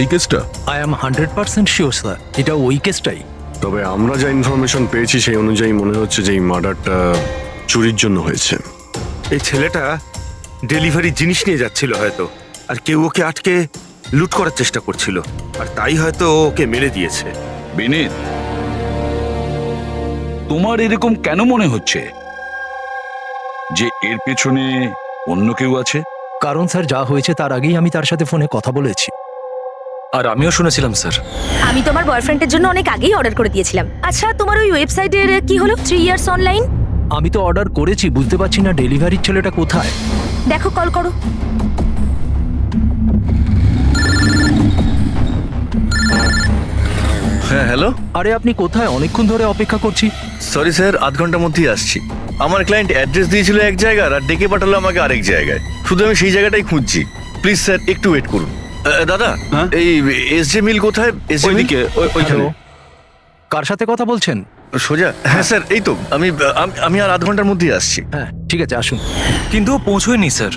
এই কেসটা? I am 100% sure sir, এটা ওই কেসটাই। তবে আমরা যা ইনফরমেশন পেয়েছি সেই অনুযায়ী মনে হচ্ছে যে এই মার্ডারটা চুরির জন্য হয়েছে। এই ছেলেটা ডেলিভারি জিনিস নিয়ে যাচ্ছিল হয়তো, আর কেউ ওকে আটকে লুট করার চেষ্টা করছিল, আর তাই হয়তো ও ওকে মেরে দিয়েছে। বিনীত, তোমার এরকম কেন মনে হচ্ছে যে এর পেছনে অন্য কেউ আছে? কারণ স্যার যা হয়েছে তার আগেই আমি তার সাথে ফোনে কথা বলেছি। আর আমিও শুনেছিলাম স্যার। আমি তোমার বয়ফ্রেন্ডের জন্য অনেক আগেই অর্ডার করে দিয়েছিলাম। আচ্ছা, তোমার ওই ওয়েবসাইটের কি হলো? 3 ইয়ার্স অনলাইন। আমি তো অর্ডার করেছি, বুঝতে পারছি না ডেলিভারির ছেলেটা কোথায়। দেখো, কল করো। হ্যাঁ হ্যালো। আরে আপনি কোথায়? অনেকক্ষণ ধরে অপেক্ষা করছি। সরি স্যার, আধ ঘন্টার মধ্যেই আসছি। আমার ক্লায়েন্ট অ্যাড্রেস দিয়েছিল এক জায়গায় আর ডেকে পাঠালো আমাকে আরেক জায়গায়। শুধু আমি সেই জায়গাটাই খুঁজছি। প্লিজ স্যার একটু ওয়েট করুন। দাদা, এই এসজে মিল কোথায়? এসজে মিল হ্যালো, কার সাথে কথা বলছেন? সোজা? হ্যাঁ স্যার, এই তো আমি আর আধ ঘন্টার মধ্যেই আসছি। হ্যাঁ ঠিক আছে, আসুন। কিন্তু ও পৌঁছয়নি স্যার।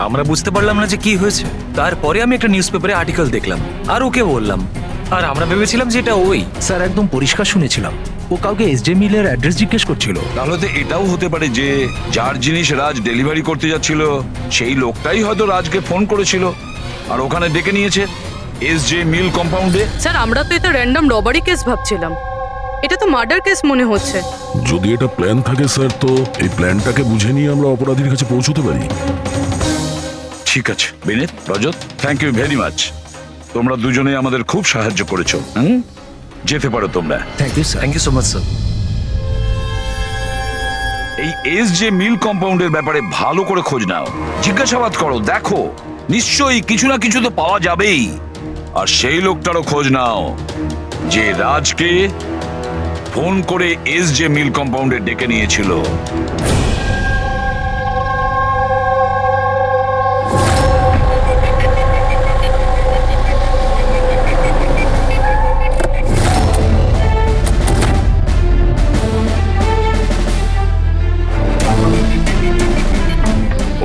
আমরা বুঝতে পারলাম না যে কি হয়েছে। তারপরে আমি একটা নিউজ পেপারে আর্টিকেল দেখলাম আর ওকে বললাম, আর আমরা ভেবেছিলাম যে এটা ওই। স্যার একদম পরিষ্কার শুনেছিলাম, ও কাউকে এসজে মিলের অ্যাড্রেস জিজ্ঞেস করছিল। তাহলে তো এটাও হতে পারে যে যার জিনিস রাজ ডেলিভারি করতে যাচ্ছিল সেই লোকটাই হয়তো রাজকে ফোন করেছিল আর ওখানে ডেকে নিয়েছে এসজে মিল কম্পাউন্ডে। স্যার, আমরা তো এটা র্যান্ডম রবারি কেস ভাবছিলাম, এটা তো মার্ডার কেস মনে হচ্ছে। যদি এটা প্ল্যান থাকে স্যার, তো এই প্ল্যানটাকে বুঝে নিয়ে আমরা অপরাধীর কাছে পৌঁছতে পারি। ঠিক আছে Vineet, Rajat, thank you very much. তোমরা দুজনে আমাদের খুব সাহায্য করেছো। যেতে পারো তোমরা। Thank you sir. Thank you so much sir. এই এসজে মিল কম্পাউন্ডের ব্যাপারে ভালো করে খোঁজ নাও, জিজ্ঞাসাবাদ করো, দেখো নিশ্চয়ই কিছু না কিছু তো পাওয়া যাবেই। আর সেই লোকটারও খোঁজ নাও যে রাজকে ফোন করে এসজে মিল কম্পাউন্ডে ডেকে নিয়েছিল।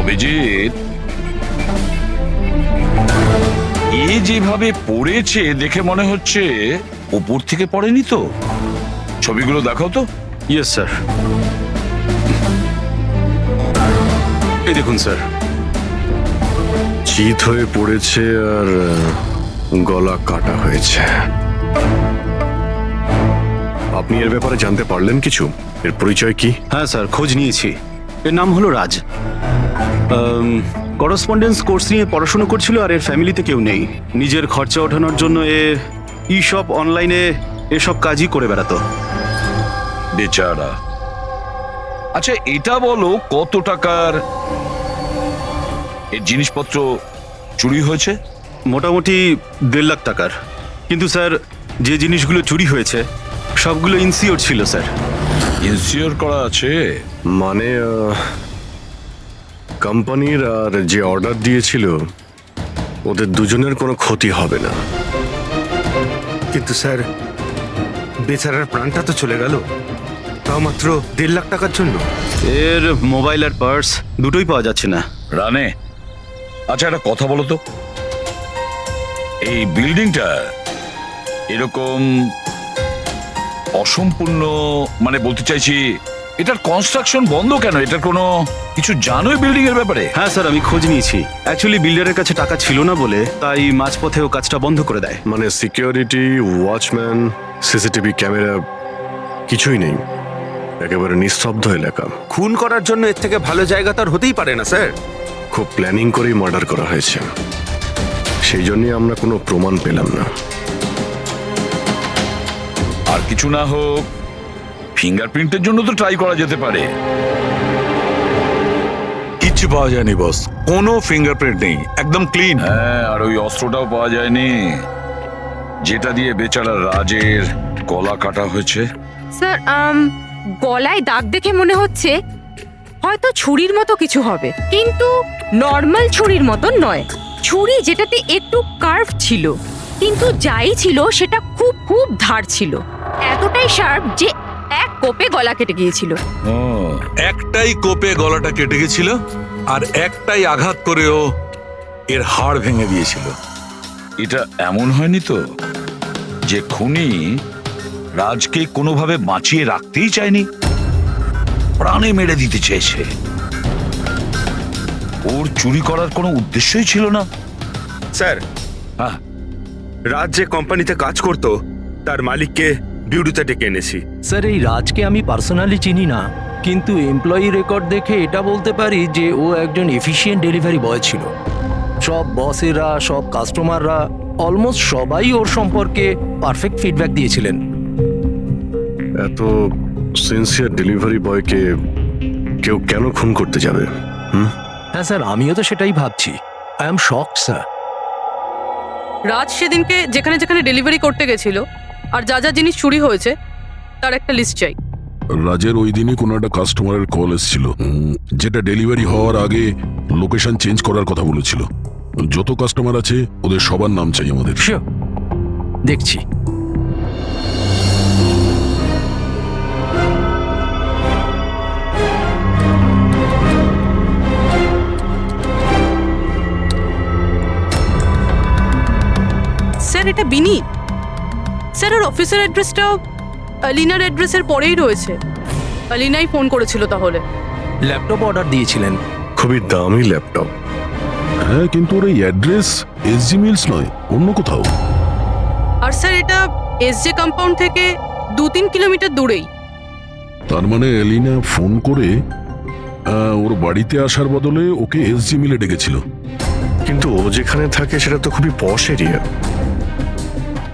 অভিজিৎ, এ যেভাবে পড়েছে দেখে মনে হচ্ছে উপর থেকে পড়েনি তো। ছবিগুলো দেখাও তো। Yes sir. এই দেখুন স্যার। চিত হয়ে পড়েছে আর গলা কাটা হয়েছে। আপনি এর ব্যাপারে জানতে পারলেন কিছু? এর পরিচয় কি? হ্যাঁ স্যার, খোঁজ নিয়েছি। এর নাম হলো রাজ। করসপন্ডেন্স কোর্স নিয়ে পড়াশোনা করছিল, আর এর ফ্যামিলিতে কেউ নেই। নিজের খরচা ওঠানোর জন্য ই শপ অনলাইনে এসব কাজই করে বেড়াতো। বেচারা। আচ্ছা এটা বলো, কত টাকার এর জিনিসপত্র চুরি হয়েছে? মোটামুটি 1.5 লাখ টাকার। কিন্তু স্যার, যে জিনিসগুলো চুরি হয়েছে সবগুলো ইনসিওর ছিল স্যার। ইনসিওর করা আছে? মানে কোম্পানির আর যে অর্ডার দিয়েছিল ওদের দুজনের কোনো ক্ষতি হবে না। কিন্তু স্যার, বেচারার প্রাণটা তো চলে গেল, তাও মাত্র 1.5 লাখ টাকার জন্য। এর মোবাইল আর পার্স দুটোই পাওয়া যাচ্ছে না। রানে, আচ্ছা একটা কথা বলো তো, এই বিল্ডিংটা এরকম অসম্পূর্ণ, মানে বলতে চাইছি এটার কনস্ট্রাকশন বন্ধ কেন? এটার কোনো কিছু জানোই বিল্ডিং এর ব্যাপারে? হ্যাঁ স্যার, আমি খোঁজ নিয়েছি। অ্যাকচুয়ালি বিল্ডারের কাছে টাকা ছিল না বলে তাই মাঝপথে ও কাজটা বন্ধ করে দেয়। মানে সিকিউরিটি, ওয়াচম্যান, সিসিটিভি ক্যামেরা কিছুই নেই। একেবারে নিস্তব্ধ এলাকা। খুন করার জন্য এর থেকে ভালো জায়গা তো আর হতেই পারে না স্যার। খুব প্ল্যানিং করেই মার্ডার করা হয়েছে, সেই জন্যই আমরা কোনো প্রমাণ পেলাম না। আর কিছু না হোক ফিঙ্গারপ্রিন্টের জন্য তো ট্রাই করা যেতে পারে। কিচ্ছু পাওয়া যায়নি বস, কোনো ফিঙ্গারপ্রিন্ট নেই, একদম ক্লিন। হ্যাঁ, আর ওই অস্ত্রটাও পাওয়া যায়নি যেটা দিয়ে বেচারা রাজের গলা কাটা হয়েছে। স্যার, গলায় দাগ দেখে মনে হচ্ছে হয়তো ছুরির মতো কিছু হবে, কিন্তু নর্মাল ছুরির মতো নয়। ছুরি যেটাতে একটু কার্ভ ছিল, কিন্তু যাই ছিল সেটা খুব খুব ধার ছিল, এতটাই শার্প যে এক কোপে গলা কেটে গিয়েছিল। একটাই কোপে গলাটা কেটে গেছিল আর একটাই আঘাত করেও এর হাড় ভেঙে দিয়েছিল। এটা এমন হয়নি তো যে খুনি রাজকে কোনোভাবে বাঁচিয়ে রাখতেই চায়নি, প্রাণে মেরে দিতে চেয়েছে? ওর চুরি করার কোনো উদ্দেশ্যই ছিল না। স্যার, হ্যাঁ, রাজ যে কোম্পানিতে কাজ করত তার মালিককে বিউরুতে ডেকে এনেছি। স্যার এই রাজকে আমি পার্সোনালি চিনি না, কিন্তু এমপ্লয়ি রেকর্ড দেখে এটা বলতে পারি যে ও একজন এফিশিয়েন্ট ডেলিভারি বয় ছিল। সব বসেরা, সব কাস্টমাররা, অলমোস্ট সবাই ওর সম্পর্কে পারফেক্ট ফিডব্যাক দিয়েছিলেন। এত সিনসিয়ার ডেলিভারি বয়কে কেউ কেন খুন করতে যাবে? হ্যাঁ স্যার, আমিও তো সেটাই ভাবছি। I am shocked sir. Raj সেদিনকে যেখানে যেখানে ডেলিভারি করতে গেছিল আর যা যা জিনিস চুরি হয়েছে তার একটা লিস্ট চাই। রাজের ওই দিনই কোনো একটা কাস্টমারের কল এসেছিল, যেটা ডেলিভারি হওয়ার আগে লোকেশন চেঞ্জ করার কথা বলেছিল। যত কাস্টমার আছে ওদের সবার নাম চাই আমাদের। শিওর, দেখছি। স্যার এটা বিনি। স্যার ওর অফিসের অ্যাড্রেসটাও আলিনার অ্যাড্রেসের পরেই রয়েছে। আলিনাই ফোন করেছিল তাহলে। ল্যাপটপ অর্ডার দিয়েছিলেন। খুবই দামি ল্যাপটপ। হ্যাঁ, কিন্তু ওর এই অ্যাড্রেস এসজি মিলস নয়, অন্য কোথাও। আর স্যার এটা এসজে কম্পাউন্ড থেকে 2-3 কিলোমিটার দূরেই। তার মানে এলিনা ফোন করে ওর বাড়িতে আসার বদলে ওকে এসজি মিলে ডেকেছিল। কিন্তু ও যেখানে থাকে সেটা তো খুবই পশ এরিয়া।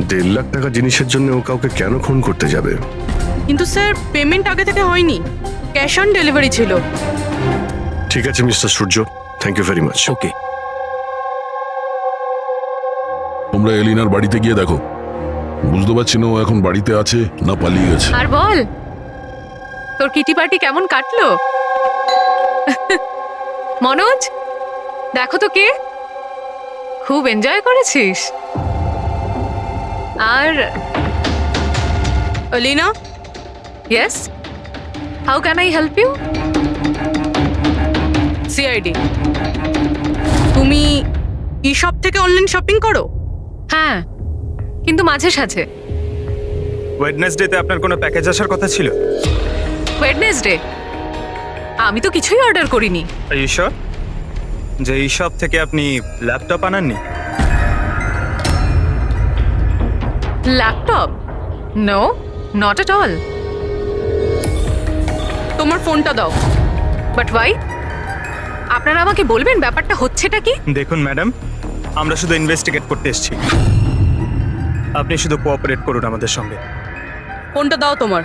1.5 লাখ টাকা জিনিসের জন্য ও কাউকে কেন খুন করতে যাবে? কিন্তু স্যার পেমেন্ট আগে থেকে হয়নি, ক্যাশ অন ডেলিভারি ছিল। ঠিক আছে mister Surya, thank you very much. Okay. তোমরা এলিনার বাড়িতে গিয়ে দেখো। বুঝতে পারছি না ও এখন বাড়িতে আছে না পালিয়ে গেছে। আর বল, তোর কিটি পার্টি কেমন কাটলো? মনোজ, দেখো তো কে, খুব এনজয় করেছিস। আর Alina, yes, how can I help you? CID, তুমি ই শপ থেকে অনলাইন শপিং করো? হ্যাঁ, কিন্তু মাঝে সাঝে। ওয়েডনেসডেতে আপনার কোনো প্যাকেজ আসার কথা ছিল? ওয়েডনেসডে আমি তো কিছুই অর্ডার করিনি। আর ইউ শিওর যে এই শপ থেকে আপনি ল্যাপটপ আনাননি? Laptop? No, not at all. তোমার ফোনটা দাও। But why? আপনারা আমাকে বলবেন ব্যাপারটা হচ্ছেটা কি? দেখুন ম্যাডাম, আমরা শুধু ইনভেস্টিগেট করতে এসেছি, আপনি শুধু কোঅপারেট করুন আমাদের সঙ্গে। ফোনটা দাও তোমার,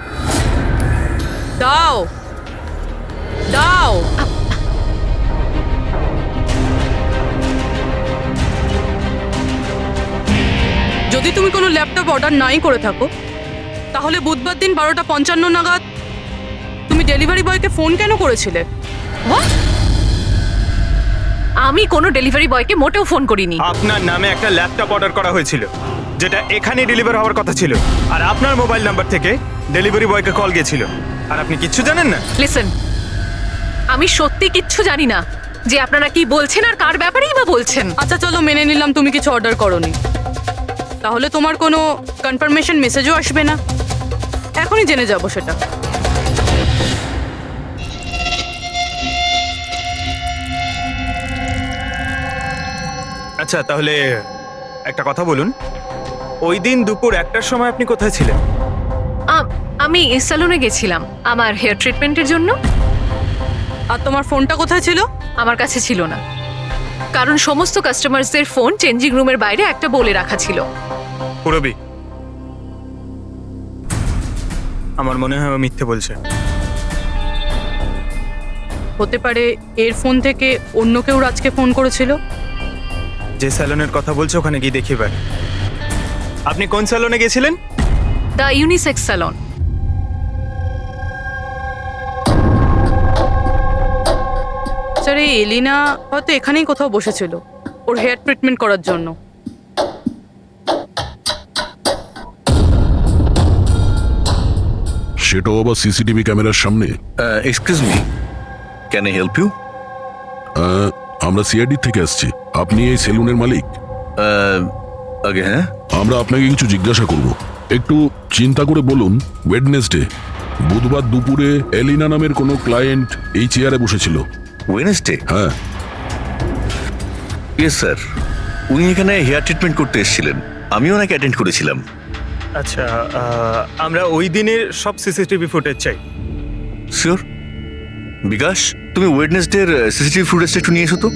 দাও দাও। যদি তুমি কোনো ল্যাপটপ অর্ডার নাই করে থাকো তাহলে বুধবার দিন 12:55 নাগাদ তুমি ডেলিভারি বয়কে ফোন কেন করেছিলে? What? আমি কোনো ডেলিভারি বয়কে মোটেও ফোন করিনি। আপনার নামে একটা ল্যাপটপ অর্ডার করা হয়েছিল যেটা এখানে ডেলিভার হওয়ার কথা ছিল, আর আপনার মোবাইল নাম্বার থেকে ডেলিভারি বয়কে কল গিয়েছিল, আর আপনি কিচ্ছু জানেন না। লিসেন, আমি সত্যি কিচ্ছু জানি না যে আপনারা কি বলছেন আর কার ব্যাপারেই বা বলছেন। আচ্ছা চলো মেনে নিলাম তুমি কিছু অর্ডার করোনি, তাহলে তোমার কোনো কনফার্মেশন মেসেজও আসবে না। এখনই জেনে যাবো সেটা। আচ্ছা তাহলে একটা কথা বলুন, ওই দিন দুপুর 1টার সময় আপনি কোথায় ছিলেন? আমি সেলুনে গেছিলাম আমার হেয়ার ট্রিটমেন্টের জন্য। আর তোমার ফোনটা কোথায় ছিল? আমার কাছে ছিল না, কারণ সমস্ত কাস্টমারসদের ফোন চেঞ্জিং রুমের বাইরে একটা বলে রাখা ছিল। পুরবি, আমার মনে হয় ও মিথ্যে বলছে। হতে পারে এর ফোন থেকে অন্য কেউ রাজকে ফোন করেছিল। যে স্যালনের কথা বলছে ওখানে গিয়ে দেখি এবার। আপনি কোন স্যালনে গেছিলেন? The unisex salon. স্যার এই এলিনা হয়তো এখানেই কোথাও বসেছিল ওর হেয়ার ট্রিটমেন্ট করার জন্য। সেটাও আবার সিসিটিভি ক্যামেরার সামনে। Excuse me, can I help you? আমরা সিআইডি থেকে আসছি। আপনি এই সেলুনের মালিক? আগে হ্যাঁ আমরা আপনাকে কিছু জিজ্ঞাসা করব। একটু চিন্তা করে বলুন, ওয়েডনেসডে বুধবার দুপুরে এলিনা নামের কোনো ক্লায়েন্ট এই চেয়ারে বসেছিল? ওয়েনেসডে? হ্যাঁ। ইয়েস স্যার, উনি এখানে হেয়ার ট্রিটমেন্ট করতে এসেছিলেন, আমি ওনাকে অ্যাটেন্ড করেছিলাম। আচ্ছা, আমরা ওই দিনের সব সিসিটিভি ফুটেজ চাই। শিওর। বিকাশ, তুমি ওয়েডনেসডের সিসিটিভি ফুটেজটা একটু নিয়ে এসো তো।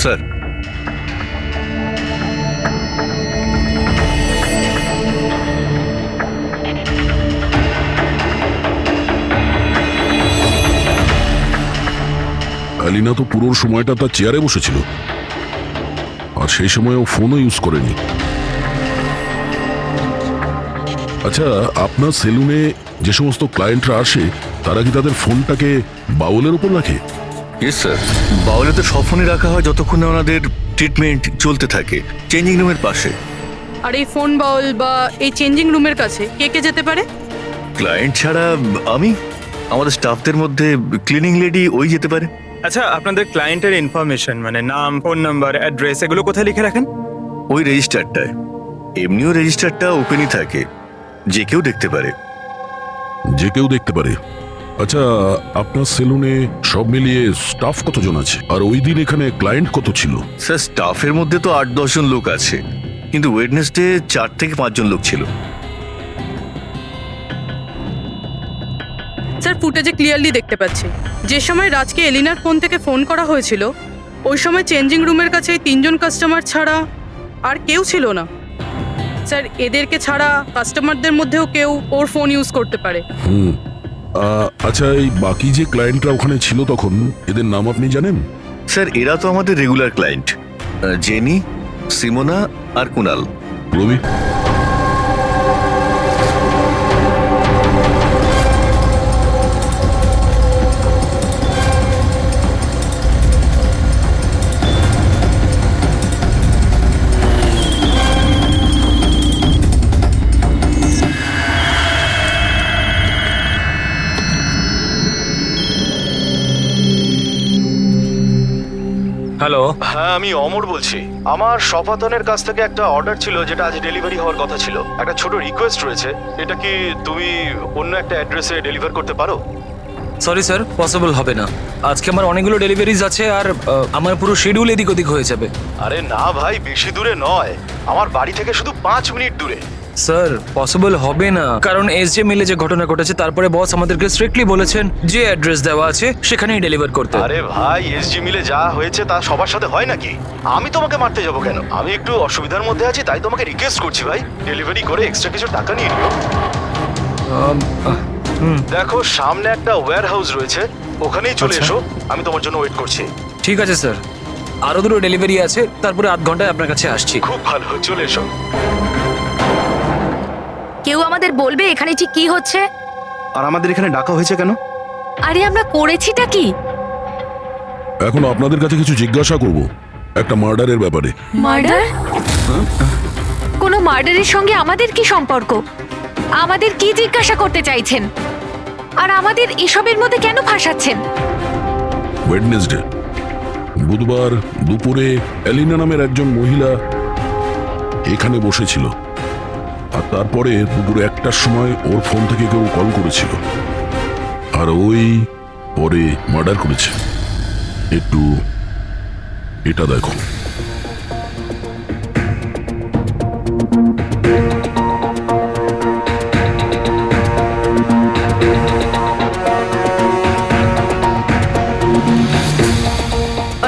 স্যার, এলিনা তো পুরো সময়টা তার চেয়ারে বসেছিল, আর সেই সময় ও ফোনও ইউজ করেনি। আচ্ছা, আপনার সেলুনে যে সমস্ত ক্লায়েন্টরা আসে তারা কি তাদের ফোনটাকে বাউলের উপর রাখে? ইয়েস স্যার, বাউলে তো সব ফোনে রাখা হয় যতক্ষণ না ওনাদের ট্রিটমেন্ট চলতে থাকে, চেঞ্জিং রুমের পাশে। আর এই ফোন বাউল বা এই চেঞ্জিং রুমের কাছে কে কে যেতে পারে? ক্লায়েন্ট ছাড়া আমি, আমাদের স্টাফদের মধ্যে ক্লিনিং লেডি ওই যেতে পারে। আচ্ছা, আপনাদের ক্লায়েন্টের ইনফরমেশন মানে নাম, ফোন নাম্বার, অ্যাড্রেস এগুলো কোথায় লিখে রাখেন? ওই রেজিস্টারটায়। এমনিও রেজিস্টারটা ওপেনই থাকে, যে কেউ দেখতে পারে। যে কেউ দেখতে পারে? আচ্ছা, আপনার সেলুনে সব মিলিয়ে স্টাফ কতজন আছে, আর ওই দিন এখানে ক্লায়েন্ট কত ছিল? স্যার, স্টাফের মধ্যে তো 8-10 জন লোক আছে, কিন্তু ওয়েডনেসডে 4 থেকে 5 জন লোক ছিল। স্যার, ফুটেজে ক্লিয়ারলি দেখতে পাচ্ছি যে সময় রাজকে এলিনার ফোন থেকে ফোন করা হয়েছিল ওই সময় চেঞ্জিং রুমের কাছে 3 জন কাস্টমার ছাড়া আর কেউ ছিল না। স্যার, এদেরকে ছাড়া কাস্টমারদের মধ্যেও কেউ ওর ফোন ইউজ করতে পারে। আচ্ছা, এই বাকি যে ক্লায়েন্টরা ওখানে ছিল তখন, এদের নাম আপনি জানেন? স্যার, এরা তো আমাদের রেগুলার ক্লায়েন্ট, জেনি, সিমোনা আর কুনাল। রবি? হ্যালো। হ্যাঁ, আমি অমর বলছি। আমার শপাতনের কাছ থেকে একটা অর্ডার ছিল যেটা আজ ডেলিভারি হওয়ার কথা ছিল। একটা ছোট রিকোয়েস্ট রয়েছে, এটা কি তুমি অন্য একটা অ্যাড্রেসে ডেলিভার করতে পারো? সরি স্যার, পসিবল হবে না। আজকে আমার অনেকগুলো ডেলিভারিজ আছে, আর আমার পুরো শিডিউল এদিক ওদিক হয়ে যাবে। আরে না ভাই, বেশি দূরে নয়, আমার বাড়ি থেকে শুধু 5 মিনিট দূরে। স্যার, পসিবল হবে না, কারণ এসজে মিলে যে ঘটনা ঘটেছে তারপরে বস আমাদেরকে স্ট্রিক্টলি বলেছেন যে অ্যাড্রেস দেওয়া আছে সেখানেই ডেলিভার করতে। আরে ভাই, এসজি মিলে যা হয়েছে তা সবার সাথে হয় নাকি? আমি তোমাকে মারতে যাবো কেন? আমি একটু অসুবিধার মধ্যে আছি, তাই তোমাকে রিকোয়েস্ট করছি ভাই, ডেলিভারি করে এক্সট্রা কিছু টাকা নিয়ে নিও। দেখো, সামনে একটা ওয়্যার হাউস রয়েছে, ওখানেই চলে এসো, আমি তোমার জন্য ওয়েট করছি। ঠিক আছে স্যার, আরো দুটো ডেলিভারি আছে, তারপরে 8 ঘন্টায় আপনার কাছে আসছি। খুব ভালো, চলে এসো। কেউ আমাদের বলবে এখানে ঠিক কি হচ্ছে? আর আমাদের এখানে ডাকা হয়েছে কেন? আরে আমরা করেছিটা কি? এখন আপনাদের কাছে কিছু জিজ্ঞাসা করব একটা মার্ডারের ব্যাপারে। মার্ডার? কোনো মার্ডারের সঙ্গে আমাদের কি সম্পর্ক? আমাদের কি জিজ্ঞাসা করতে চাইছেন? আর আমাদের এসবের মধ্যে কেন ফাঁসাচ্ছেন? ওয়েডনেসডে বুধবার দুপুরে এলিনা নামের একজন মহিলা এখানে বসেছিল, আর তারপরে দুপুরে 1টার সময় ওর ফোন থেকে কেউ কল করেছিল, আর ওই পরে মার্ডার করেছে। একটু এটা দেখো।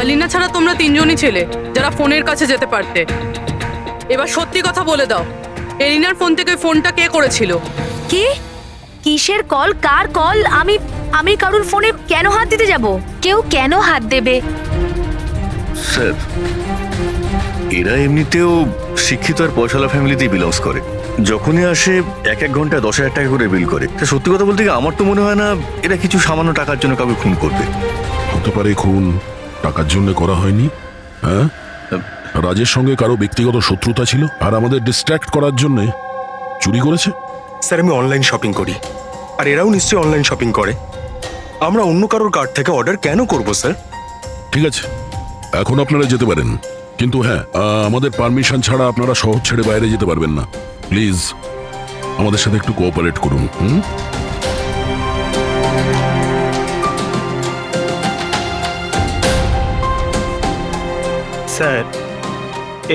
আলিনা ছাড়া তোমরা 3 জনই ছেলে যারা ফোনের কাছে যেতে পারতে। এবার সত্যি কথা বলে দাও, এলিনার ফোন থেকে ফোনটা কে করেছিল? কি? কিসের কল? কার কল? আমি কারুর ফোনে কেন হাত দিতে যাব? কেউ কেন হাত দেবে? স্যার, এরা এমনিতেও শিক্ষিত আর পয়সালা ফ্যামিলিতেই বিলংস করে। যখনই আসে 1-1 ঘন্টায় 10,000 টাকা করে বিল করে। সত্যি কথা বলতে কি, আমার তো মনে হয় না এরা কিছু সামান্য টাকার জন্য কাউকে খুন করবে। হতে পারে খুন টাকার জন্য করা হয়নি। হ্যাঁ, রাজের সঙ্গে কারো ব্যক্তিগত শত্রুতা ছিল, আর আমাদের ডিস্ট্র্যাক্ট করার জন্য চুরি করেছে। স্যার আমি অনলাইন শপিং করি, আর এরাও নিশ্চয়ই অনলাইন শপিং করে। আমরা অন্য কারোর কার্ড থেকে অর্ডার কেন করব স্যার? ঠিক আছে, এখন আপনারা যেতে পারেন, কিন্তু হ্যাঁ, আমাদের পারমিশন ছাড়া আপনারা শহর ছেড়ে বাইরে যেতে পারবেন না। প্লিজ আমাদের সাথে একটু কোঅপারেট করুন। স্যার,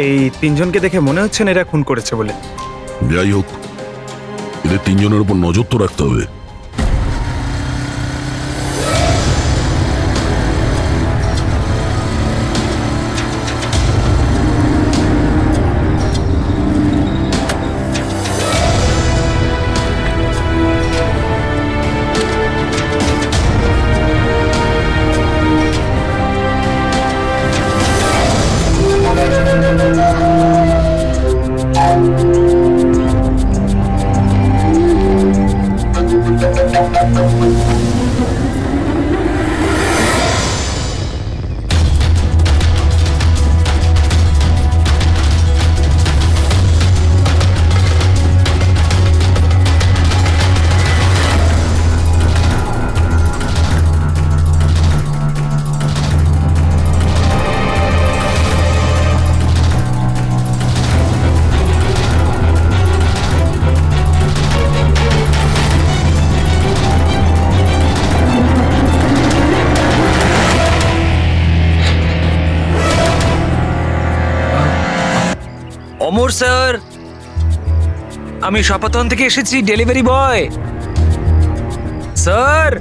এই তিনজনকে দেখে মনে হচ্ছে না এরা খুন করেছে বলে। যাই হোক, এদের তিনজনের উপর নজর তো রাখতে হবে। অমর স্যার, আমি শাপাতন থেকে এসেছি, ডেলিভারি বয়। স্যার,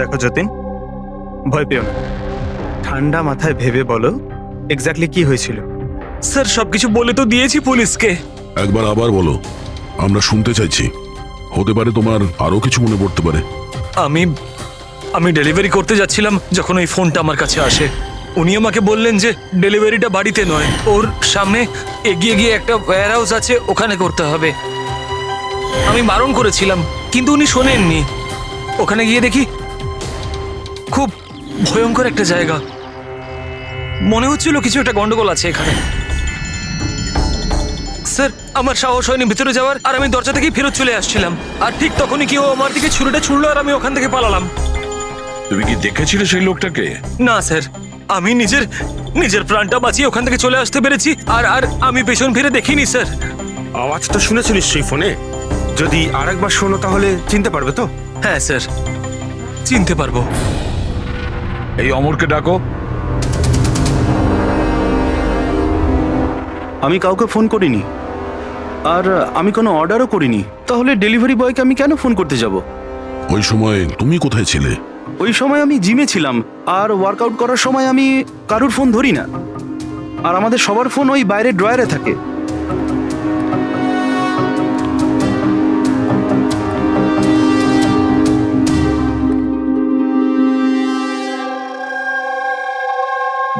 দেখো যতীন, ভয় পেও না, ঠান্ডা মাথায় ভেবে বলো এক্স্যাক্টলি কি হয়েছিল। স্যার সবকিছু বলে তো দিয়েছি পুলিশকে। একবার আবার বলো, আমরা শুনতে চাইছি। হতে পারে তোমার আরো কিছু মনে পড়তে পারে। আমি ডেলিভারি করতে যাচ্ছিলাম যখন ওই ফোনটা আমার কাছে আসে। উনি আমাকে বললেন যে ডেলিভারিটা বাড়িতে নয়, ওর সামনে এগিয়ে গিয়ে একটা ওয়্যার হাউস আছে, ওখানে করতে হবে। আমি বারণ করেছিলাম, কিন্তু উনি শোনেননি। ওখানে গিয়ে দেখি খুব ভয়ঙ্কর একটা জায়গা। মনে হচ্ছিল কিছু একটা গন্ডগোল আছে এখানে। স্যার, আমার সাহস হয়নি ভিতরে যাওয়ার, আর আমি দরজা থেকেই ফেরত চলে আসছিলাম। আর ঠিক তখনই কেউ আমার দিকে ছুরিটা ছুড়লো, আর আমি ওখান থেকে পালালাম। তুমি কি দেখেছিলে সেই লোকটাকে? না স্যার, আমি নিজের প্রাণটা বাঁচিয়ে ওখান থেকে চলে আসতে পেরেছি, আর আমি পেছন ফিরে দেখিনি স্যার। আওয়াজ তো শুনেছো নিশ্চয়ই ফোনে? যদি আরেকবার শোনো তাহলে চিনতে পারবে তো? হ্যাঁ স্যার, চিনতে পারবো। এই অমরকে ডাকো। আমি কাউকে ফোন করিনি, আর আমি কোনো অর্ডারও করিনি। তাহলে ডেলিভারি বয়কে আমি কেন ফোন করতে যাব? ওই সময় তুমি কোথায় ছিলে? ওই সময় আমি জিমে ছিলাম, আর ওয়ার্কআউট করার সময় আমি কারুর ফোন ধরি না। আর আমাদের সবার ফোন ওই বাইরের ড্রয়ারে থাকে।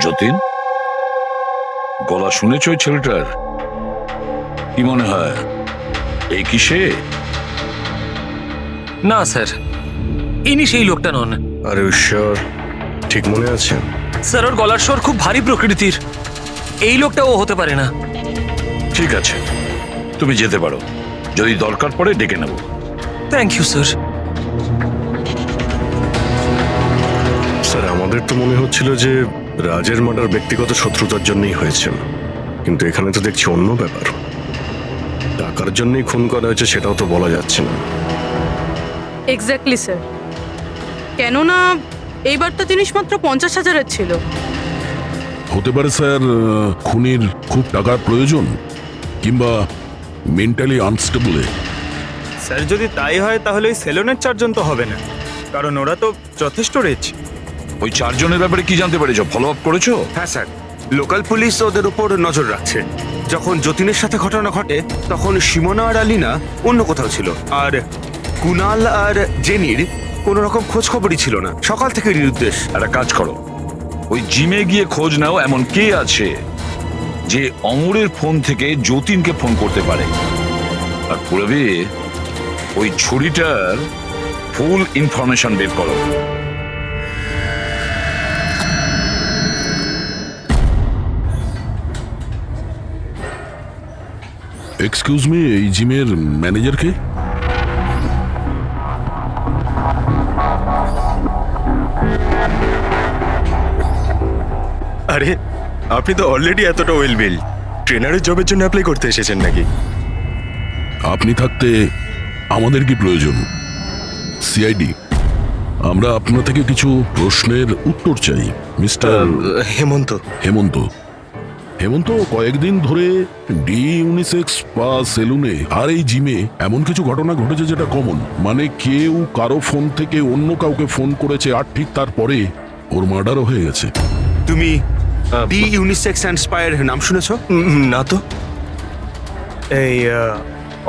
যতীন, গলা শুনেছ ওই ছেলেটার? কি মনে হয়, এই কি সে? না স্যার, ইনি সেই লোকটা নন। আরে ঈশ্বর, ঠিক মনে আছে? স্যার, ওর গলার স্বর খুব ভারী প্রকৃতির। এই লোকটা ও হতে পারে না। ঠিক আছে, তুমি যেতে পারো। যদি দরকার পড়ে ডেকে নেব। Thank you sir. স্যার, আমাদের তো মনে হচ্ছিল যে রাজের মার্ডার ব্যক্তিগত শত্রুতার জন্যই হয়েছে, কিন্তু এখানে তো দেখছি অন্য ব্যাপার। টাকার জন্যই খুন করা হয়েছে সেটাও তো বলা যাচ্ছে না। এক্স্যাক্টলি স্যার, কেননা এইবারটা জিনিস মাত্র 50,000-এর ছিল। হতে পারে স্যার, খুনির খুব টাকার প্রয়োজন, কিংবা মেন্টালি আনস্টেবল। স্যার যদি তাই হয় তাহলে ওই সেলুনের 4 জন তো হবে না, কারণ ওরা তো যথেষ্ট রিচ। ওই 4 জনের ব্যাপারে কি জানতে পেরেছো? ফলো আপ করেছো? হ্যাঁ স্যার, লোকাল পুলিশ ওদের উপর নজর রাখছে। যখন যতীনের সাথে ঘটনা ঘটে তখন সিমোনা আর আলিনা অন্য কোথাও ছিল, আর কুনাল আর জেনির কোনো রকম খোঁজ খবরই ছিল না, সকাল থেকে নিরুদ্দেশ। একটা কাজ করো, ওই জিমে গিয়ে খোঁজ নাও এমন কে আছে যে অমরের ফোন থেকে যতীনকে ফোন করতে পারে। আর পুরবি ওই ছুরিটার ফুল ইনফরমেশন বের করো। এক্সকিউজ মি, এই জিমের ম্যানেজার কে? আরে আপনি তো অলরেডি এতটা ওয়েল বিল, ট্রেনারের জবের জন্য অ্যাপ্লাই করতে এসেছেন নাকি? আপনি থাকতে আমাদের কি প্রয়োজন? সিআইডি, আমরা আপনার থেকে কিছু প্রশ্নের উত্তর চাই মিস্টার হেমন্ত। হেমন্ত। হেমন্ত, কয়েকদিন ধরে ডি ইউনিসেক্স বা সেলুনে আর এই জিমে এমন কিছু ঘটনা ঘটেছে যেটা কমন, মানে কেউ কারো ফোন থেকে অন্য কাউকে ফোন করেছে আর ঠিক তারপরে ওর মার্ডারও হয়ে গেছে। তুমি ডি ইউনিসেক্স অ্যান্ড স্পায়ার নাম শুনেছো? না তো। এই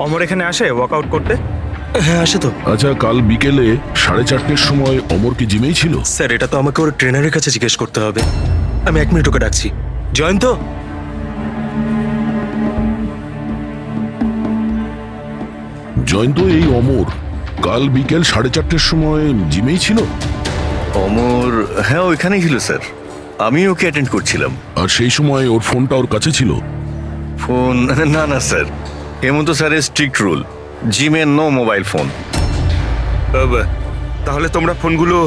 অমর এখানে আসে ওয়ার্কআউট করতে? হ্যাঁ আসে তো। আচ্ছা, কাল বিকেলে 4:30 সময় অমর কি জিমেই ছিল? স্যার এটা তো আমাকে ওর ট্রেনারের কাছে জিজ্ঞেস করতে হবে। আমি 1 মিনিট ওকে ডাকছি। জয়ন্ত, জয়ন্ত, এই অমর কাল বিকেল 4:30 সময় জিমেই ছিল? অমর, হ্যাঁ ওইখানেই ছিল স্যার, আমি ওকে অ্যাটেন্ড করছিলাম। আর সেই সময় ওর ফোনটা ওর কাছে ছিল? ফোন না না স্যার, হেমন্ত স্যারের স্ট্রিক্ট রুল, জিমে নো মোবাইল ফোন। তাহলে তোমরা ফোনগুলো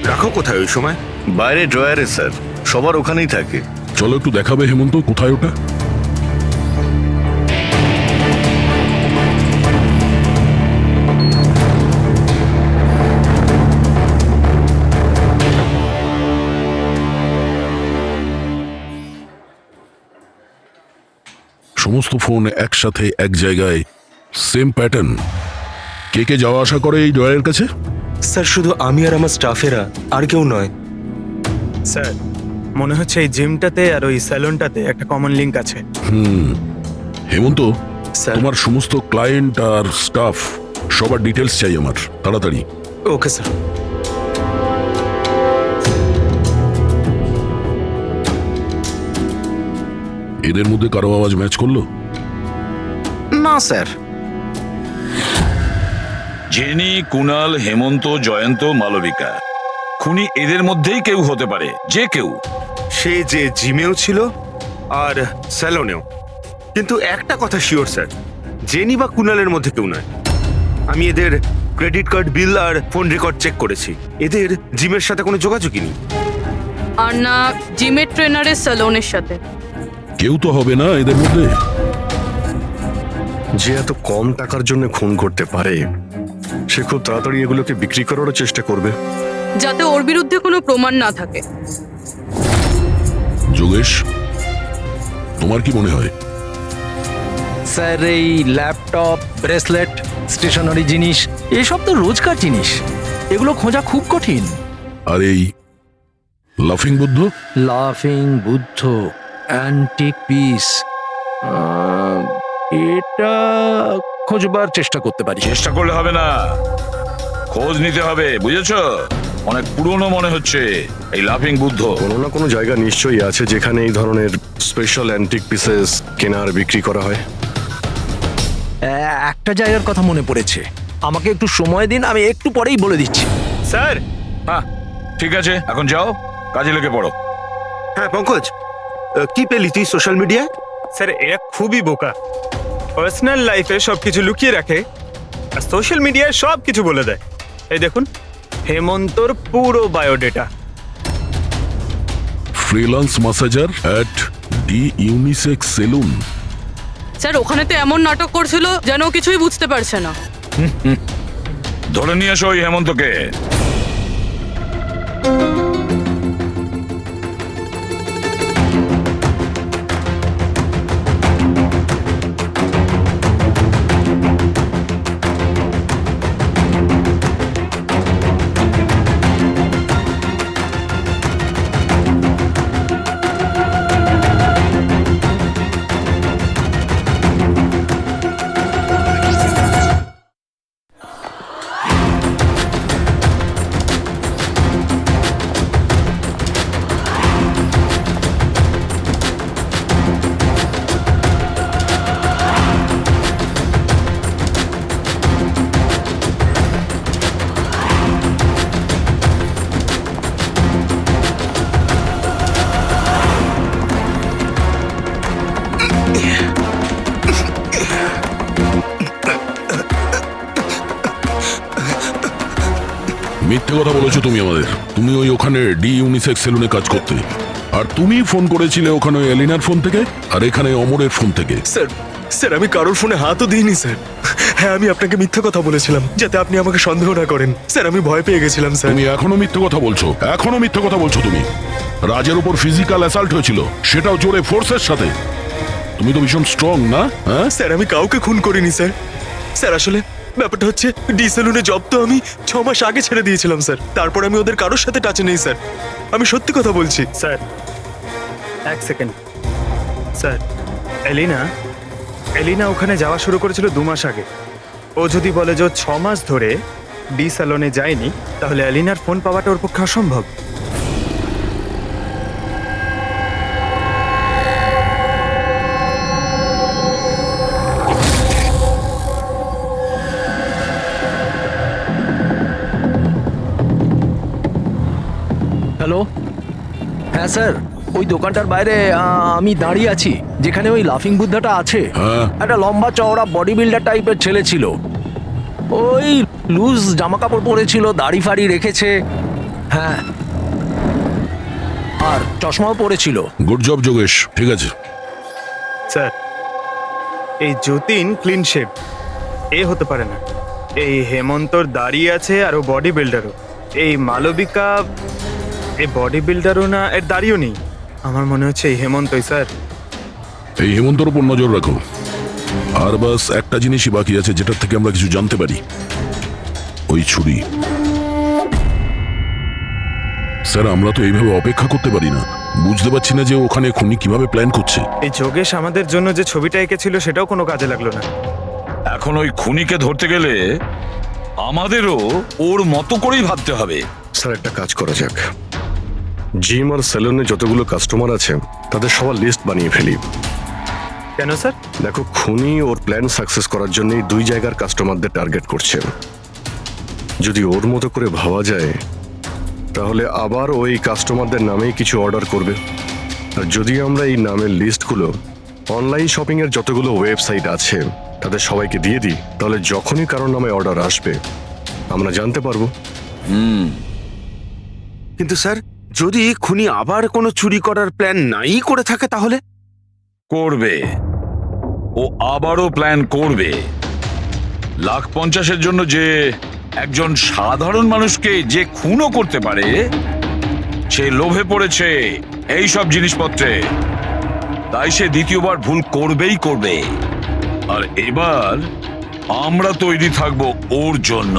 রাখো কোথায় ওই সময়? বাইরে ড্রয়ারে স্যার, সবার ওখানেই থাকে। চলো একটু দেখাবে হেমন্ত, কোথায় ওটা? সমস্ত ফোন একসাথে এক জায়গায়, সেম প্যাটার্ন। কে কে যাওয়া আসা করে এই ড্রয়ারের কাছে? স্যার শুধু আমি আর আমার স্টাফেরা, আর কেউ নয়। স্যার মনে হচ্ছে এই জিমটাতে আর ওই স্যালুনটাতে একটা কমন লিংক আছে। হেমন্ত, স্যার। তোমার সমস্ত ক্লায়েন্ট আর স্টাফ সবার ডিটেলস চাই আমার, তাড়াতাড়ি। Okay sir. এদের মধ্যে কারো আওয়াজ ম্যাচ করলো? না স্যার। জেনি, কুনাল, হেমন্ত, জয়ন্ত, মালবিকা, খুনি এদের মধ্যেই কেউ হতে পারে, যে কেউ। সে যে জিমেও ছিল আর স্যালনেও। কিন্তু একটা কথা শিওর স্যার, জেনি বা কুনালের মধ্যে কেউ নয়। আমি এদের ক্রেডিট কার্ড, বিল আর ফোন রেকর্ড চেক করেছি, এদের জিমের সাথে কোনো যোগাযোগই নেই। আর না জিমের ট্রেনারের স্যালনের সাথে। কেউ তো হবে না এদের মধ্যে। যে এত কম টাকার জন্য খুন করতে পারে সে খুব তাড়াতাড়ি এগুলোকে বিক্রি করারও চেষ্টা করবে, যাতে ওর বিরুদ্ধে কোনো প্রমাণ না থাকে। যোগেশ, তোমার কি মনে হয়? স্যার, এই ল্যাপটপ, ব্রেসলেট, স্টেশনারি জিনিস, এসব তো রোজকার জিনিস, এগুলো খোঁজা খুব কঠিন। আর এই লাফিং বুদ্ধ? লাফিং বুদ্ধ, অ্যান্টিক পিস, এটা খোঁজবার চেষ্টা করতে পারি। চেষ্টা করলে হবে না, খোঁজ নিতে হবে, বুঝেছো? অনেক পুরনো মনে হচ্ছে এই লাফিং বুদ্ধ। কোনো না কোনো জায়গা নিশ্চয়ই আছে যেখানে এই ধরনের স্পেশাল অ্যান্টিক পিসেস কেনা আর বিক্রি করা হয়। একটা জায়গার কথা মনে পড়েছে, আমাকে একটু সময় দিন, আমি একটু পরেই বলে দিচ্ছি। স্যার হ্যাঁ ঠিক আছে, এখন যাও, কাজে লেগে পড়ো। হ্যাঁ পঙ্কজ, কি পেলি তুই সোশ্যাল মিডিয়ায়? স্যার এরা খুবই বোকা, পার্সোনাল লাইফে সবকিছু লুকিয়ে রাখে আর সোশ্যাল মিডিয়ায় সব কিছু বলে দেয়। এই দেখুন হেমন্তর পুরো biodata. Freelance massager at the unisex salon. Sir ওখানে তো এমন নাটক করছিল যেন ও কিছুই বুঝতে পারছে না। ধরে নিয়ে এসো ওই হেমন্তকে। মিথ্যে কথা বলেছো তুমি আমাদের। তুমি ওই ওখানে ডি ইউনিসেক্স সেলুনে কাজ করতে, আর তুমি ফোন করেছিলে ওখানে ওই এলিনার ফোন থেকে আর এখানে অমরের ফোন থেকে। স্যার স্যার আমি কারোর ফোনে হাতও দিইনি স্যার। হ্যাঁ আমি আপনাকে মিথ্যে কথা বলেছিলাম যাতে আপনি আমাকে সন্দেহ না করেন। স্যার আমি ভয় পেয়ে গেছিলাম স্যার। তুমি এখনো মিথ্যে কথা বলছো, এখনো মিথ্যে কথা বলছো তুমি। রাজের উপর ফিজিক্যাল অ্যাসাল্ট হয়েছিল, সেটাও জোরে ফোর্সের সাথে। তুমি তো ভীষণ স্ট্রং না? হ্যাঁ স্যার আমি কাউকে খুন করিনি স্যার। স্যার আসলে ব্যাপারটা হচ্ছে ডি সেলুনে জব তো আমি 6 মাস আগে ছেড়ে দিয়েছিলাম স্যার। তারপর আমি ওদের কারোর সাথে টাচে নেই স্যার। আমি সত্যি কথা বলছি স্যার এক সেকেন্ড স্যার, এলিনা ওখানে যাওয়া শুরু করেছিল 2 মাস আগে। ও যদি বলে যে ও 6 মাস ধরে ডি স্যালনে যায়নি, তাহলে এলিনার ফোন পাওয়াটা ওর পক্ষে অসম্ভব। হ্যালো, হ্যাঁ স্যার, ওই দোকানটার বাইরে আমি দাঁড়িয়ে আছি, যেখানে ওই লাফিং বুদ্ধাটা আছে। হ্যাঁ। একটা লম্বা চওড়া বডি বিল্ডার টাইপের ছেলে ছিল। ওই লুজ জামা কাপড় পরেছিল, দাড়ি ফাড়ি রেখেছে। হ্যাঁ, আর চশমাও পরেছিল। গুড জব যোগেশ, ঠিক আছে। স্যার এই যতীন ক্লিন শেভ, এ হতে পারে না। এই হেমন্তর দাঁড়িয়ে আছে আর ও বডি বিল্ডারও। এই মালবিকা এই বডি বিল্ডারও না, এর দাঁড়িয়েও নেই। আমার মনে হচ্ছে এই হেমন্তই স্যার। এই হেমন্তর উপর নজর রাখো। আর বাস একটা জিনিসই বাকি আছে যেটার থেকে আমরা কিছু জানতে পারি, ওই ছুরি। স্যার আমরা তো এইভাবে অপেক্ষা করতে পারি না। বুঝতে পারছি না যে ওখানে খুনি কিভাবে প্ল্যান করছে। এই যোগেশ আমাদের জন্য যে ছবিটা এঁকেছিল সেটাও কোনো কাজে লাগলো না। এখন ওই খুনিকে ধরতে গেলে আমাদেরও ওর মতো করেই ভাবতে হবে। স্যার একটা কাজ করা যাক, জিম আর সেলুনে যতগুলো কাস্টমার আছে তাদের সবার লিস্ট বানিয়ে ফেলি। কেন স্যার? দেখো খুনি ওর প্ল্যান সাকসেস করার জন্যই 2 জায়গার কাস্টমারদের টার্গেট করছে। যদি ওর মতো করে ভাবা যায় তাহলে আবার ওই কাস্টমারদের নামেই কিছু অর্ডার করবে। আর যদি আমরা এই নামের লিস্টগুলো অনলাইন শপিং এর যতগুলো ওয়েবসাইট আছে তাদের সবাইকে দিয়ে দিই, তাহলে যখনই কারোর নামে অর্ডার আসবে আমরা জানতে পারবো। কিন্তু স্যার, যদি খুনি আবার কোনো চুরি করার প্ল্যান নাই করে থাকে তাহলে? করবে, ও আবারও প্ল্যান করবে। 1,50,000-এর জন্য যে একজন সাধারণ মানুষকে যে খুনও করতে পারে, সে লোভে পড়েছে এই সব জিনিসপত্রে। তাই সে দ্বিতীয়বার ভুল করবেই করবে। আর এবার আমরা তৈরি থাকবো ওর জন্য।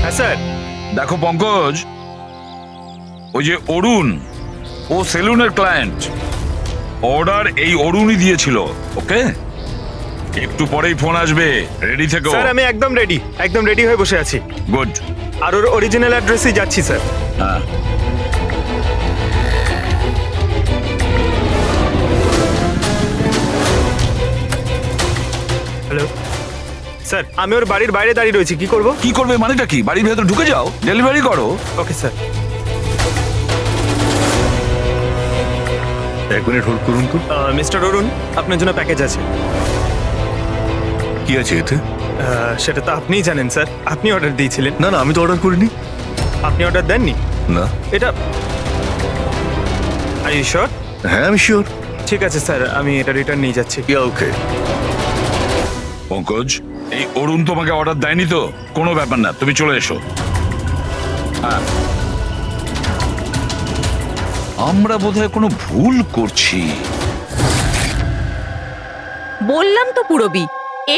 হ্যাঁ স্যার। দেখো পঙ্কজ, ওই যে অরুণ, ও সেলুনের ক্লায়েন্ট। অর্ডার এই অরুণই দিয়েছিল। ওকে, একটু পরেই ফোন আসবে, রেডি থেকো। স্যার আমি একদম রেডি হয়ে বসে আছি। গুড। আর ওর অরিজিনাল অ্যাড্রেসেই যাচ্ছি স্যার। হ্যাঁ, হ্যালো স্যার, আমি ওর বাড়ির বাইরে দাঁড়িয়ে রয়েছি। কি করব? কি করবে মানেটা কি? বাড়ির ভেতর ঢুকে যাও, ডেলিভারি করো। Okay sir. 1 মিনিট হোল্ড করুন তো। মিস্টার অরুণ, আপনার জন্য প্যাকেজ আছে। কি আছে এতে? সেটা তো আপনিই জানেন স্যার, আপনি অর্ডার দিয়েছিলেন। না না, আমি তো অর্ডার করিনি। আপনি অর্ডার দেননি? না। এটা আর ইউ শিওর? হ্যাঁ আমি শিওর। ঠিক আছে স্যার, আমি এটা রিটার্ন নিয়ে যাচ্ছি। ওকে। পঙ্কজ, এই অরুণ তোমাকে অর্ডার দেয়নি তো? কোনো ব্যাপার না, তুমি চলে এসো। হ্যাঁ, আমরা বোধহয় কোনো ভুল করছি। বললাম তো পুরবি,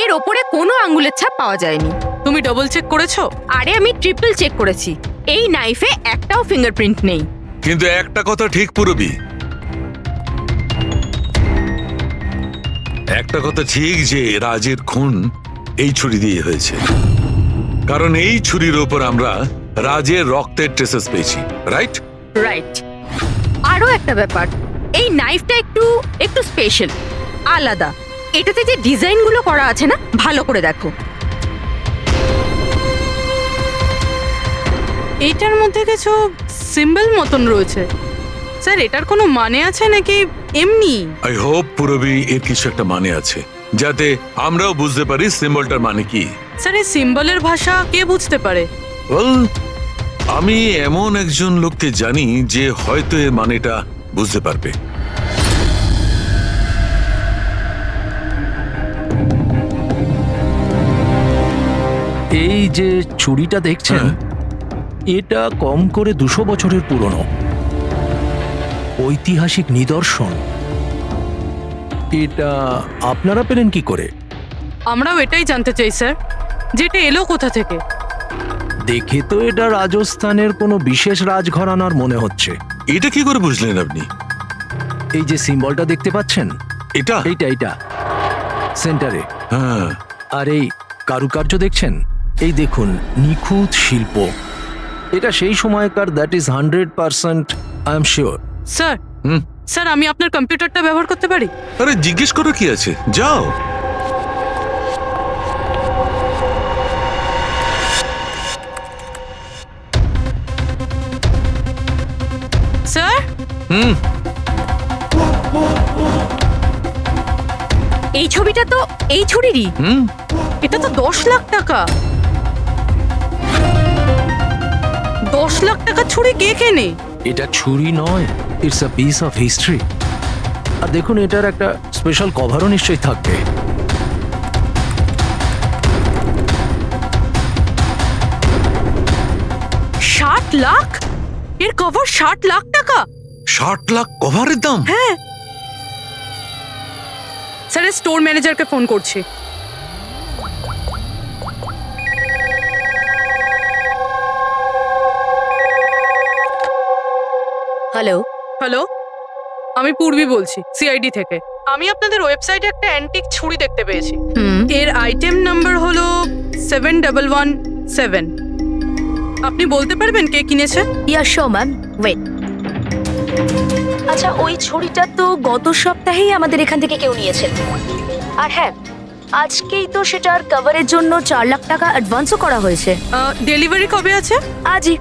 এর ওপরে কোনো আঙ্গুলের ছাপ পাওয়া যায়নি। তুমি ডবল চেক করেছো? আরে আমি ট্রিপল চেক করেছি, এই নাইফে একটাও ফিঙ্গারপ্রিন্ট নেই। কিন্তু একটা কথা ঠিক পুরবি, একটা কথা ঠিক যে রাজের খুন এই ছুরি দিয়ে হয়েছে। কারণ এই ছুরির ওপর আমরা রাজের রক্তের ট্রেসেস পেয়েছি, রাইট? রাইট। আরো একটা ব্যাপার, এই নাইফটা একটু স্পেশাল, আলাদা। এটাতে যে ডিজাইনগুলো করা আছে না, ভালো করে দেখো। এইটার মধ্যে কিছু সিম্বল মতন রয়েছে। স্যার এটার কোনো মানে আছে নাকি এমনি? আই হোপ পুরবি এর কিছু একটা মানে আছে, যাতে আমরাও বুঝতে পারি সিম্বলটার মানে কি। স্যার এই সিম্বলের ভাষা কে বুঝতে পারে? ওয়েল, আমি এমন একজন লোককে জানি যে হয়তো এর মানেটা বুঝতে পারবে। এই যে ছুরিটা দেখছেন, এটা কম করে 200 বছরের পুরনো ঐতিহাসিক নিদর্শন। এটা আপনারা পেলেন কি করে? আমরাও এটাই জানতে চাই স্যার, যেটা এলো কোথা থেকে। দেখে তো এটা রাজস্থানের কোনো বিশেষ রাজঘরানার মনে হচ্ছে। এটা কি করে বুঝলেন আপনি? এই যে সিম্বলটা দেখতে পাচ্ছেন, এটা এইটা সেন্টারে। হ্যাঁ, আর এই কারুকার্য দেখছেন, এই দেখুন, নিখুঁত শিল্প। এটা সেই সময়কার, that is 100% I am sure. Sir sir আমি আপনার কম্পিউটারটা ব্যবহার করতে পারি? আরে জিজ্ঞেস করো কি আছে, যাও। স্যার এই ছবিটা তো এই ছুরিরই। এটা তো 10 লাখ টাকা। 10 লাখ টাকা ছুরি কে কেনে? এটা ছুরি নয়, it's a piece of history. আর দেখুন, এটার একটা স্পেশাল কভারও নিশ্চয়ই থাকবে। ষাট লাখ? এর কভার 60 লাখ টাকা? 60 লাখ কভারের দাম? হ্যাঁ স্যার, স্টোর ম্যানেজারকে ফোন করছি। হ্যালো হ্যালো, আমি পূর্বী বলছি, সিআইডি থেকে। আমি আপনাদের ওয়েবসাইটে একটা অ্যান্টিক ছুরি দেখতে পেয়েছি। এর আইটেম নাম্বার হলো 7117। আপনি বলতে পারবেন কে কিনেছে? ইয়া শো ম্যাম, ওয়েট। আচ্ছা, ওই ছুরিটা তো গত সপ্তাহেই আমাদের এখান থেকে কেউ নিয়েছেন। আর হ্যাঁ, আজকেই তো সেটার কভারের জন্য 4 লাখ টাকা অ্যাডভান্সও করা হয়েছে। ডেলিভারি কবে আছে? আজই।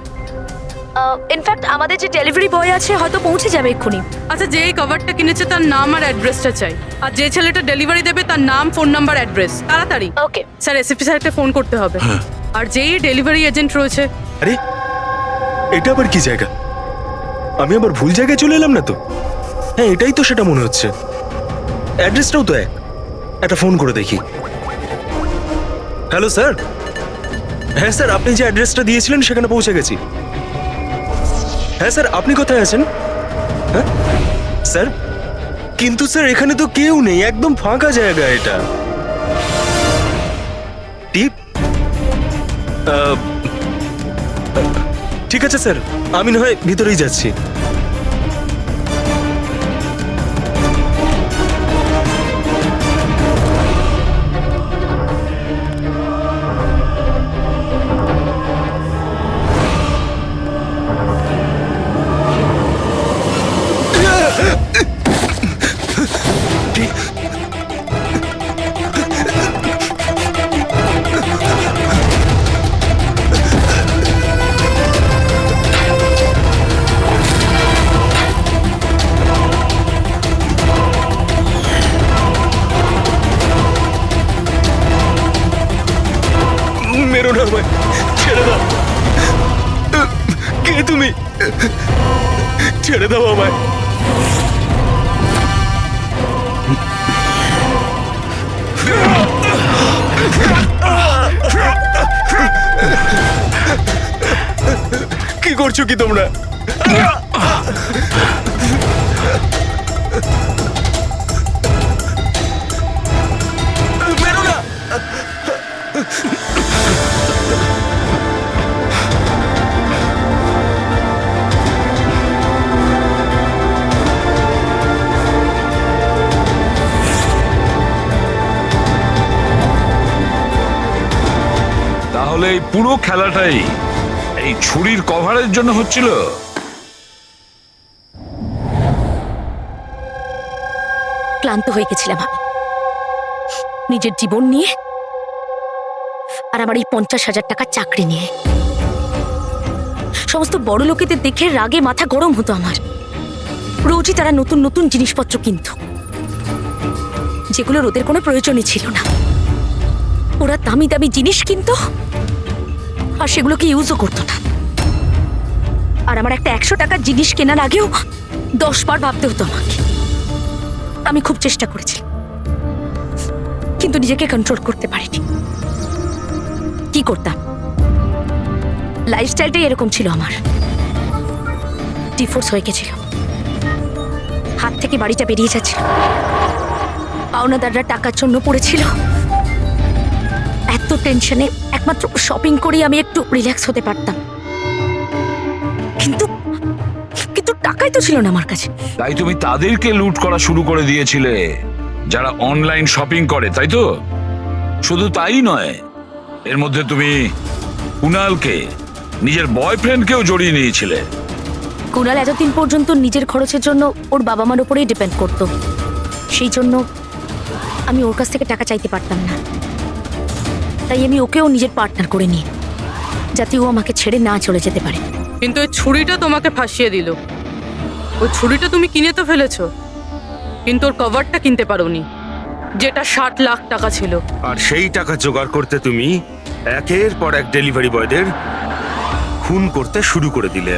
ইনফ্যাক্ট আমাদের যে ডেলিভারি বয় আছে হয়তো পৌঁছে যাবে এক্ষুনি। আচ্ছা, যে এই কভারটা কিনেছে তার নাম আর অ্যাড্রেসটা চাই। আর যে ছেলেটা ডেলিভারি দেবে তার নাম, ফোন নাম্বার, অ্যাড্রেস, তাড়াতাড়ি। ওকে স্যার, এসএপি স্যারকে ফোন করতে হবে। আর যেই ডেলিভারি এজেন্ট রয়েছে। আরে এটা আবার কি জায়গা? আমি আবার ভুল জায়গায় চলে এলাম না তো? হ্যাঁ, এটাই তো সেটা মনে হচ্ছে। অ্যাড্রেসটাও তো এক। একটা ফোন করে দেখি। Hello sir. হ্যাঁ স্যার, আপনি যে অ্যাড্রেসটা দিয়েছিলেন সেখানে পৌঁছে গেছি। হ্যাঁ স্যার, আপনি কোথায় আছেন? হ্যাঁ স্যার, কিন্তু স্যার এখানে তো কেউ নেই, একদম ফাঁকা জায়গা এটা। টিপ ঠিক আছে স্যার, আমি না হয় ভিতরেই যাচ্ছি। মেরো না আমায়, ছেড়ে দাও। কে তুমি? ছেড়ে দাও আমায়। কি করছো কি তোমরা? মেরো না। তাহলে এই পুরো খেলাটাই এই ছুরির কভারের জন্য হচ্ছিল? ক্লান্ত হয়ে গেছিলাম আমি। নিজের জীবন নিয়ে আর আমার এই 50,000 টাকার চাকরি নিয়ে। সমস্ত বড় লোকেদের দেখে রাগে মাথা গরম হতো আমার। রোজই তারা নতুন নতুন জিনিসপত্র কিনত, যেগুলোর ওদের কোনো প্রয়োজনই ছিল না। ওরা দামি দামি জিনিস কিনতো আর সেগুলোকে ইউজও করতো না। আর আমার একটা 100 টাকার জিনিস কেনার আগেও 10 বার ভাবতে হতো আমাকে। আমি খুব চেষ্টা করেছি, কিন্তু নিজেকে কন্ট্রোল করতে পারিনি। কি করতাম, লাইফস্টাইলটাই এরকম ছিল আমার। ডিভোর্স হয়ে গেছিল, হাত থেকে বাড়িটা বেরিয়ে যাচ্ছিল, পাওনাদাররা টাকার জন্য পড়েছিল। এত টেনশনে একমাত্র শপিং করেই আমি একটু রিল্যাক্স হতে পারতাম, কিন্তু কিন্তু টাকাই তো ছিল না আমার কাছে। তাই তুমি তাদেরকে লুট করা শুরু করে দিয়েছিলে যারা অনলাইন শপিং করে, তাই তো? শুধু তাই নয়, এর মধ্যে তুমি কুনালকে, নিজের বয়ফ্রেন্ডকেও জড়িয়ে নিয়েছিলে। কুনাল এতদিন পর্যন্ত নিজের খরচের জন্য ওর বাবা মার উপরেই ডিপেন্ড করতো, সেই জন্য আমি ওর কাছ থেকে টাকা চাইতে পারতাম না। তাই আমি ওকেও নিজের পার্টনার করে নিই, যাতে ও আমাকে ছেড়ে না চলে যেতে পারে। কিন্তু ওই ছুরিটা তোমাকে ফাঁসিয়ে দিল। ওই ছুরিটা তুমি কিনে তো ফেলেছো, কিন্তু ওর কভারটা কিনতে পারোনি, যেটা 60 লাখ টাকা ছিল। আর সেই টাকা জোগাড় করতে তুমি একের পর এক ডেলিভারি বয়দের খুন করতে শুরু করে দিলে।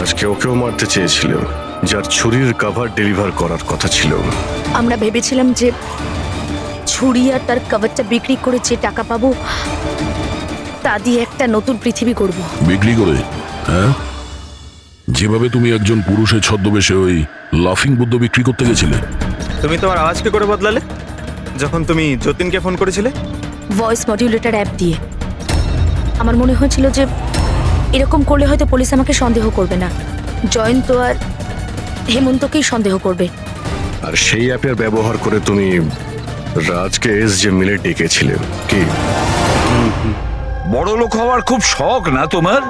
আজকে ওকেও মারতে চেয়েছিল, যার ছুরির কভার ডেলিভার করার কথা ছিল। আমরা ভেবেছিলাম যে ছুরি আর তার কভারটা বিক্রি করে যে টাকা পাবো তা দিয়ে একটা নতুন পৃথিবী করব। বিক্রি করে? হ্যাঁ, যেভাবে তুমি একজন পুরুষের ছদ্মবেশে ওই লাফিং বুদ্ধ বিক্রি করতে গেছিলে। তুমি তোমার আওয়াজ কি করে বদলালে যখন তুমি যতীনকে ফোন করেছিলে? ভয়েস মডিউলেটর অ্যাপ দিয়ে। আমার মনে হয়েছিল যে এরকম করলে হয়তো পুলিশ আমাকে সন্দেহ করবে না, জয়ন্ত আর হেমন্তকেই সন্দেহ করবে। আর সেই অ্যাপের ব্যবহার করে তুমি রাজকে যে মিলে ডেকেছিলে কি? বড় লোক হওয়ার খুব শখ না তোমার?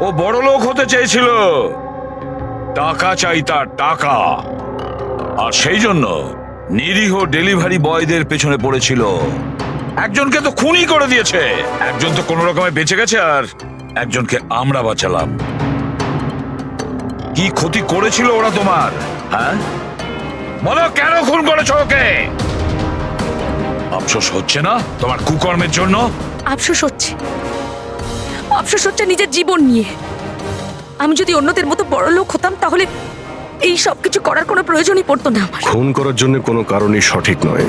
ও বড় লোক হতে চেয়েছিল, টাকা চাই তার, টাকা। আর সেই জন্য নিরীহ ডেলিভারি বয়দের পেছনে পড়েছিল। একজনকে তো খুনই করে দিয়েছে, একজন তো কোনো রকমে বেঁচে গেছে, আর একজনকে আমরা বাঁচালাম। কি ক্ষতি করেছিল ওরা তোমার? হ্যাঁ বলো, কেন খুন করেছো ওকে? আফসোস হচ্ছে না তোমার কুকর্মের জন্য? আফসোস হচ্ছে, আফসোস হচ্ছে নিজের জীবন নিয়ে। আমি যদি অন্যদের মতো বড় লোক হতাম তাহলে এই সব কিছু করার কোনো প্রয়োজনই পড়তো না আমার। খুন করার জন্য কোনো কারণই সঠিক নয়।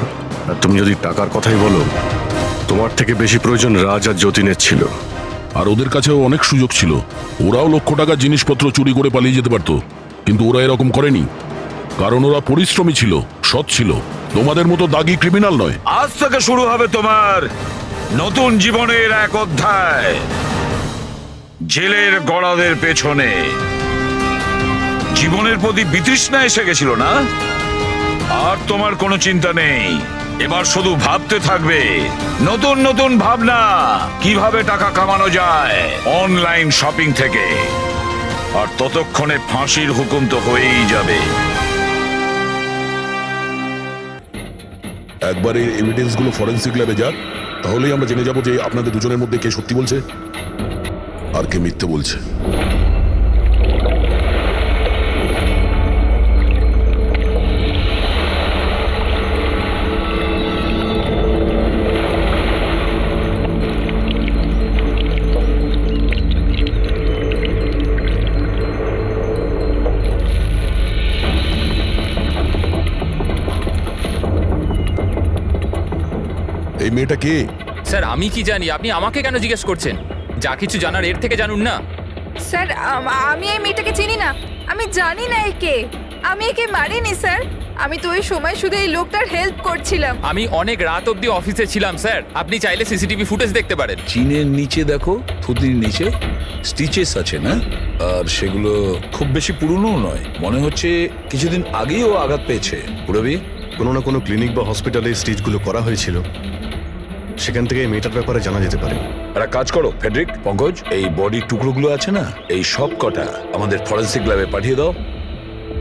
আর তুমি যদি টাকার কথাই বলো, তোমার থেকে বেশি প্রয়োজন রাজ আর যতীনের ছিল। আর ওদের কাছেও অনেক সুযোগ ছিল, ওরাও লক্ষ টাকার জিনিসপত্র চুরি করে পালিয়ে যেতে পারতো, কিন্তু ওরা এরকম করেনি, কারণ ওরা পরিশ্রমী ছিল, সৎ ছিল, তোমাদের মতো দাগি ক্রিমিনাল নয়। আজ থেকে শুরু হবে তোমার নতুন জীবনের এক অধ্যায়, জেলের গড়াদের পেছনে। জীবনের প্রতি বিতৃষ্ণা এসে গেছিল না? আর তোমার কোনো চিন্তা নেই, এবার শুধু ভাবতে থাকবে নতুন নতুন ভাবনা, কিভাবে টাকা কামানো যায় অনলাইন শপিং থেকে। আর ততক্ষণে ফাঁসির হুকুম তো হয়েই যাবে। একবার এই এভিডেন্সগুলো ফরেন্সিক ল্যাবে যাক, তাহলেই আমরা জেনে যাব যে আপনাদের দুজনের মধ্যে কে সত্যি বলছে আর কে মিথ্যে বলছে। এই মেয়েটা কে? স্যার আমি কি জানি, আপনি আমাকে কেন জিজ্ঞেস করছেন? যা কিছু জানার এর থেকে জানুন না। স্যার আমি এই মেয়েটাকে চিনি না, আমি জানি না একে, আমি একে মারিনি স্যার। আমি তো ওই সময় শুধু এই লোকটার হেল্প করছিলাম। আমি অনেক রাত অবধি অফিসে ছিলাম স্যার, আপনি চাইলে সিসিটিভি ফুটেজ দেখতে পারেন। চিনের নিচে দেখো, থুতির নিচে স্টিচেস আছে না? আর সেগুলো খুব বেশি পুরনো নয়, মনে হচ্ছে কিছুদিন আগেই ও আঘাত পেয়েছে। পুরবি কোনো না কোনো ক্লিনিক বা হসপিটালে স্টিচগুলো করা হয়েছিল, সেখান থেকে এই মেয়েটার ব্যাপারে জানা যেতে পারে। একটা কাজ করো ফেডরিক, পঙ্কজ, এই বডির টুকরোগুলো আছে না, এই সব কটা আমাদের ফরেন্সিক ল্যাবে পাঠিয়ে দাও।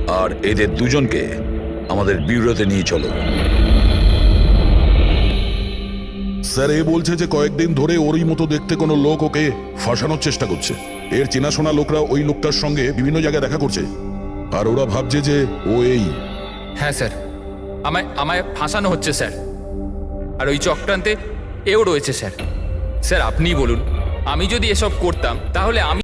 আর এদের দুজনকে আমাদের ব্যুরোতে নিয়ে চলো। স্যার এ বলছে যে কয়েকদিন ধরে ওরই মতো দেখতে কোনো লোক ওকে ফাঁসানোর চেষ্টা করছে। এর চেনাশোনা লোকরা ওই লোকটার সঙ্গে বিভিন্ন জায়গায় দেখা করছে, আর ওরা ভাবছে যে ও এই। হ্যাঁ স্যার, আমায় ফাঁসানো হচ্ছে স্যার, আর ওই চক্রান্তে এও রয়েছে স্যার। স্যার আপনিই বলুন, আমি যদি এসব করতাম তাহলে আমি